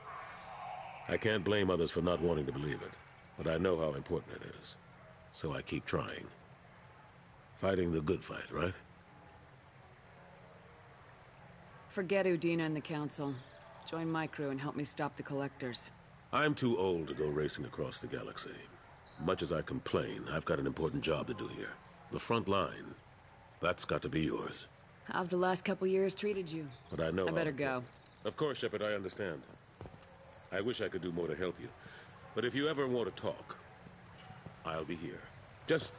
I can't blame others for not wanting to believe it, but I know how important it is. So I keep trying. Fighting the good fight, right? Forget Udina and the Council. Join my crew and help me stop the Collectors. I'm too old to go racing across the galaxy. Much as I complain, I've got an important job to do here. The front line. That's got to be yours. How've the last couple years treated you? But I know I better go. Of course, Shepard, I understand. I wish I could do more to help you. But if you ever want to talk, I'll be here. Just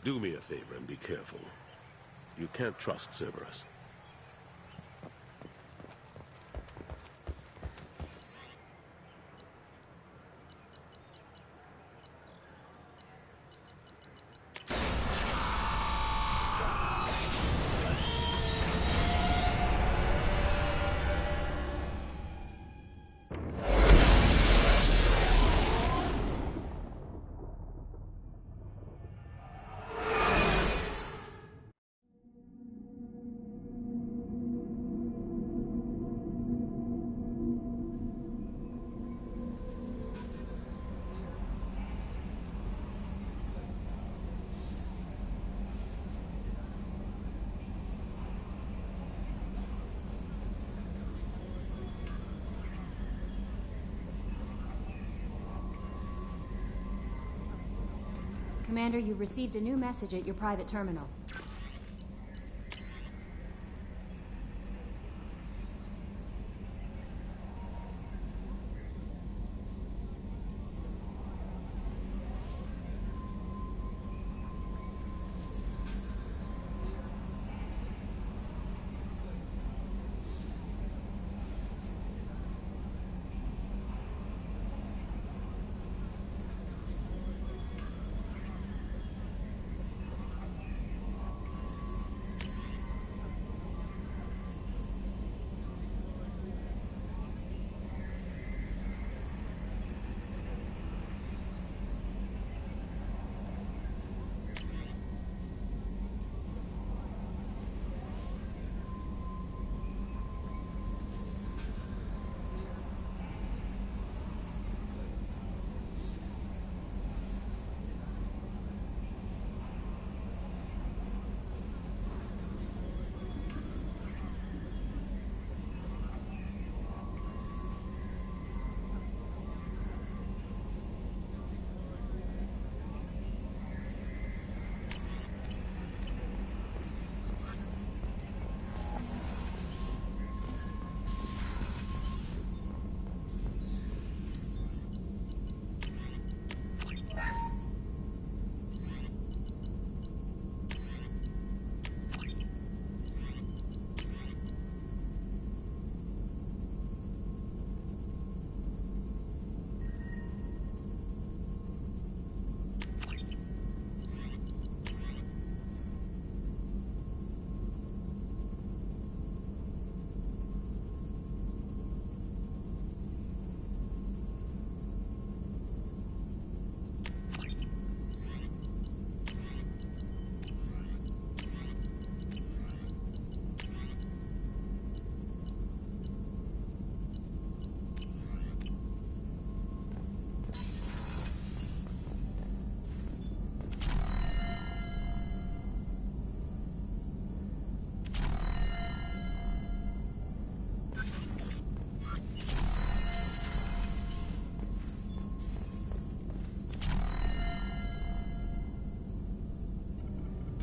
do me a favor and be careful. You can't trust Cerberus. Commander, you've received a new message at your private terminal.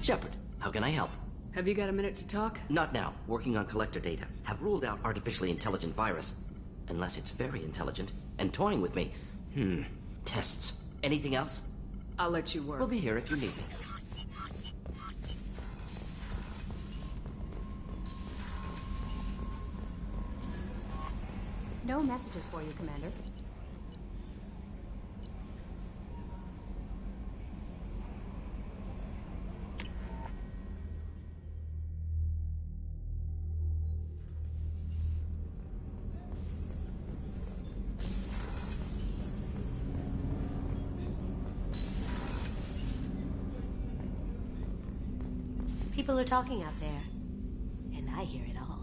Shepard, how can I help? Have you got a minute to talk? Not now. Working on collector data. Have ruled out artificially intelligent virus. Unless it's very intelligent. And toying with me. Tests. Anything else? I'll let you work. We'll be here if you need me. No messages for you, Commander. People are talking out there, and I hear it all.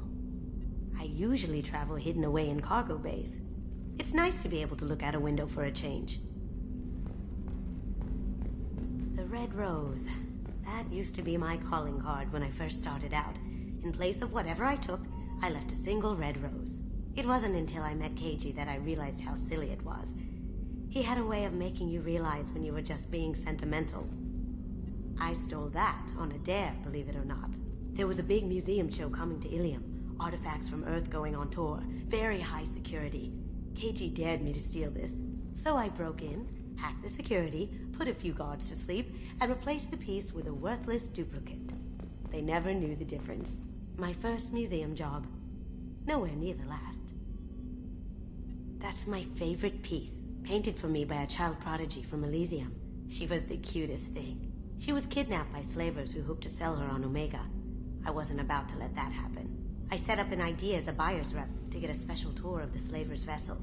usually travel hidden away in cargo bays. It's nice to be able to look out a window for a change. The red rose. That used to be my calling card when I first started out. In place of whatever I took, I left a single red rose. It wasn't until I met Keiji that I realized how silly it was. He had a way of making you realize when you were just being sentimental. I stole that on a dare, believe it or not. There was a big museum show coming to Ilium. Artifacts from Earth going on tour. Very high security. Keiji dared me to steal this. So I broke in, hacked the security, put a few guards to sleep, and replaced the piece with a worthless duplicate. They never knew the difference. My first museum job. Nowhere near the last. That's my favorite piece, painted for me by a child prodigy from Elysium. She was the cutest thing. She was kidnapped by slavers who hoped to sell her on Omega. I wasn't about to let that happen. I set up an ID as a buyer's rep to get a special tour of the slaver's vessel.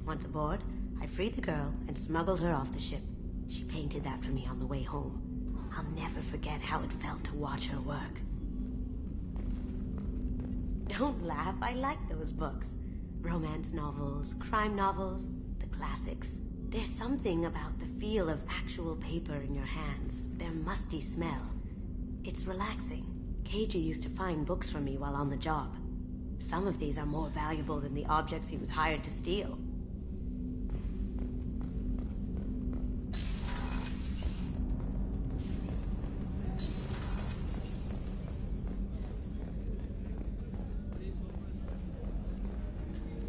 Once aboard, I freed the girl and smuggled her off the ship. She painted that for me on the way home. I'll never forget how it felt to watch her work. Don't laugh, I like those books. Romance novels, crime novels, the classics. There's something about the feel of actual paper in your hands, their musty smell. It's relaxing. Keiji used to find books for me while on the job. Some of these are more valuable than the objects he was hired to steal.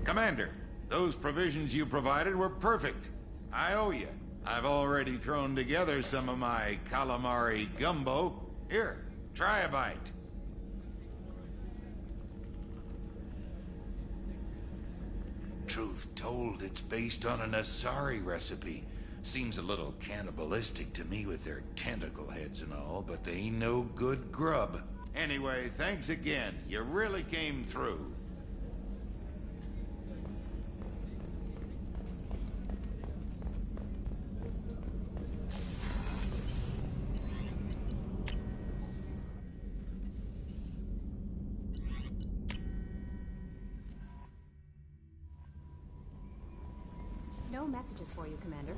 Commander, those provisions you provided were perfect. I owe you. I've already thrown together some of my calamari gumbo. Here, try a bite. Truth told, it's based on an Asari recipe. Seems a little cannibalistic to me with their tentacle heads and all, but they ain't no good grub. Anyway, thanks again. You really came through. No messages for you, Commander.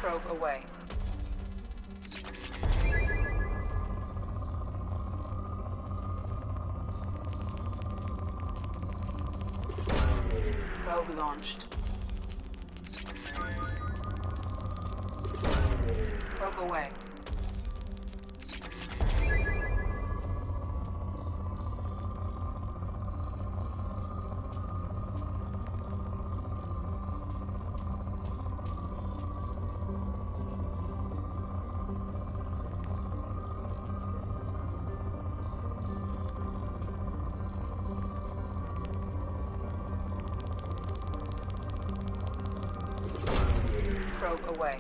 Probe away. Probe launched. Probe away. Probe away.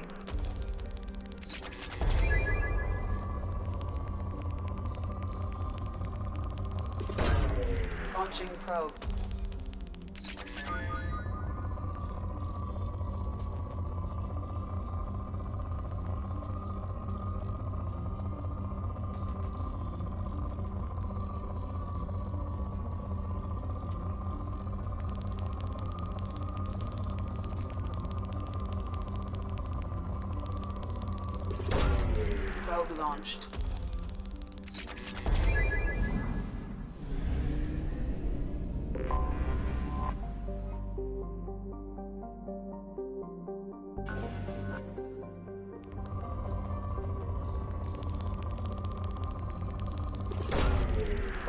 Launching probe. Probe launched.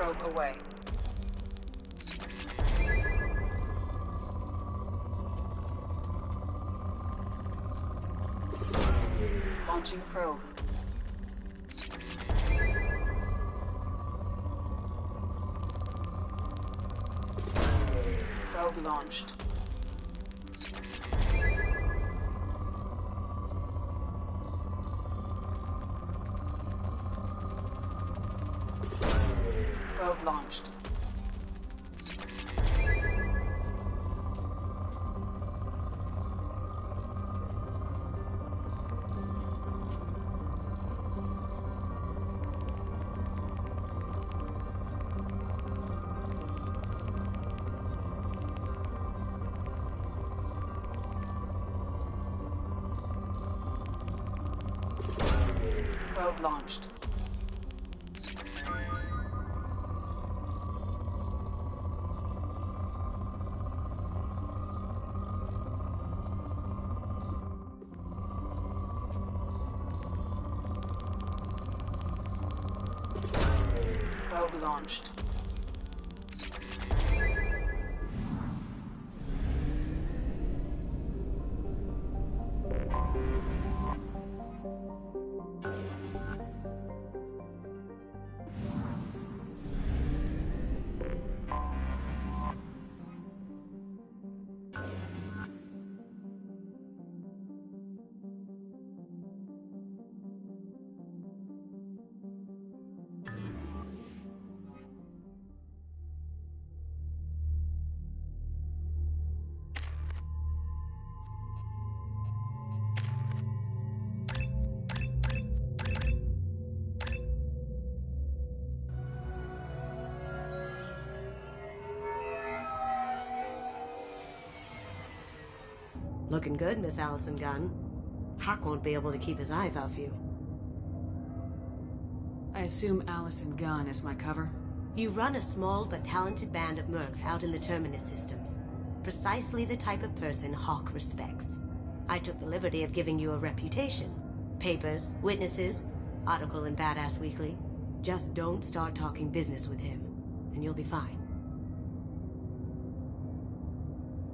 probe away. Launching probe. Probe launched. Probe launched. Probe launched. Probe launched. Looking good, Miss Allison Gunn. Hawk won't be able to keep his eyes off you. I assume Allison Gunn is my cover? You run a small but talented band of mercs out in the Terminus systems. Precisely the type of person Hawk respects. I took the liberty of giving you a reputation. Papers, witnesses, article in Badass Weekly. Just don't start talking business with him, and you'll be fine.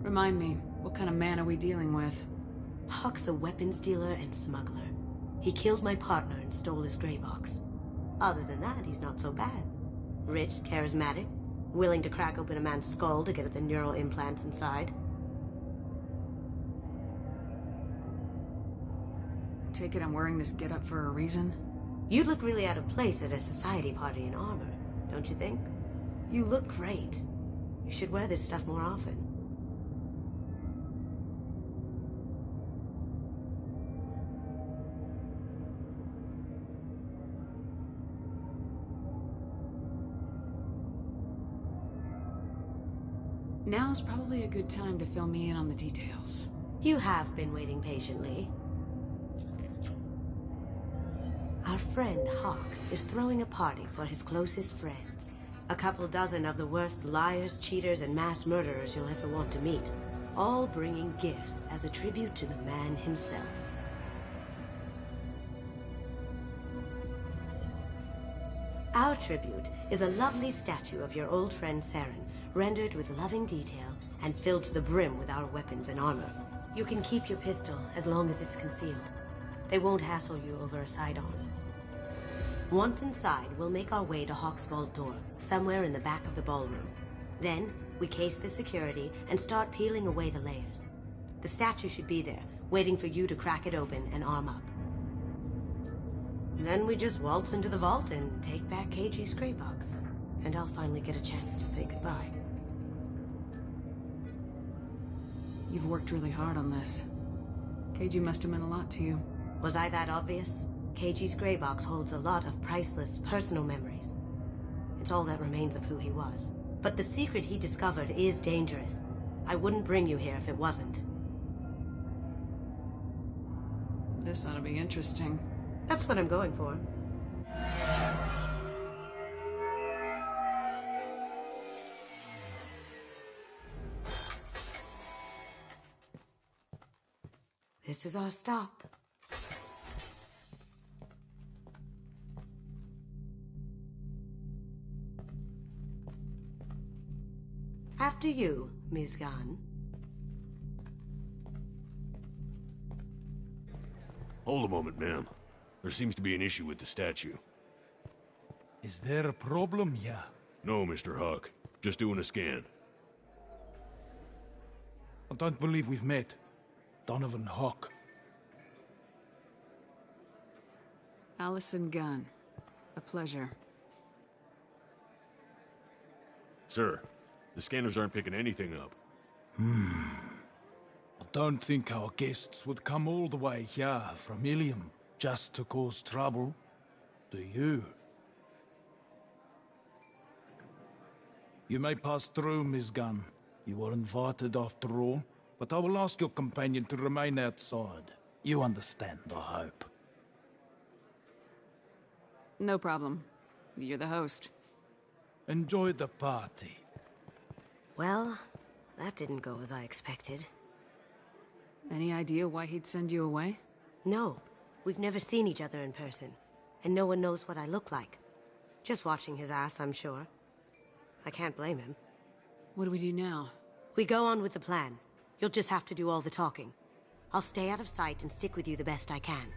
Remind me, what kind of man are we dealing with? Hawk's a weapons dealer and smuggler. He killed my partner and stole his gray box. Other than that, he's not so bad. Rich, charismatic, willing to crack open a man's skull to get at the neural implants inside. I take it I'm wearing this getup for a reason? You'd look really out of place at a society party in armor, don't you think? You look great. You should wear this stuff more often. Now's probably a good time to fill me in on the details. You have been waiting patiently. Our friend Hawk is throwing a party for his closest friends. A couple dozen of the worst liars, cheaters, and mass murderers you'll ever want to meet. All bringing gifts as a tribute to the man himself. Our tribute is a lovely statue of your old friend Saren, rendered with loving detail and filled to the brim with our weapons and armor. You can keep your pistol as long as it's concealed. They won't hassle you over a sidearm. Once inside, we'll make our way to Hawk's vault door, somewhere in the back of the ballroom. Then, we case the security and start peeling away the layers. The statue should be there, waiting for you to crack it open and arm up. Then we just waltz into the vault and take back KG's gray box. And I'll finally get a chance to say goodbye. You've worked really hard on this. KG must have meant a lot to you. Was I that obvious? KG's gray box holds a lot of priceless personal memories. It's all that remains of who he was. But the secret he discovered is dangerous. I wouldn't bring you here if it wasn't. This ought to be interesting. That's what I'm going for. This is our stop. After you, Ms. Gunn. Hold a moment, ma'am. There seems to be an issue with the statue. Is there a problem here? No, Mr. Huck. Just doing a scan. I don't believe we've met. Donovan Huck. Allison Gunn. A pleasure. Sir, the scanners aren't picking anything up. I don't think our guests would come all the way here from Ilium just to cause trouble. Do you? You may pass through, Ms. Gunn. You were invited after all, but I will ask your companion to remain outside. You understand, I hope. No problem. You're the host. Enjoy the party. Well, that didn't go as I expected. Any idea why he'd send you away? No. We've never seen each other in person, and no one knows what I look like. Just watching his ass, I'm sure. I can't blame him. What do we do now? We go on with the plan. You'll just have to do all the talking. I'll stay out of sight and stick with you the best I can.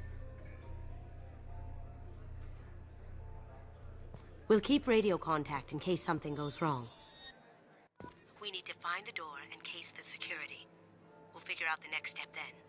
We'll keep radio contact in case something goes wrong. We need to find the door and case the security. We'll figure out the next step then.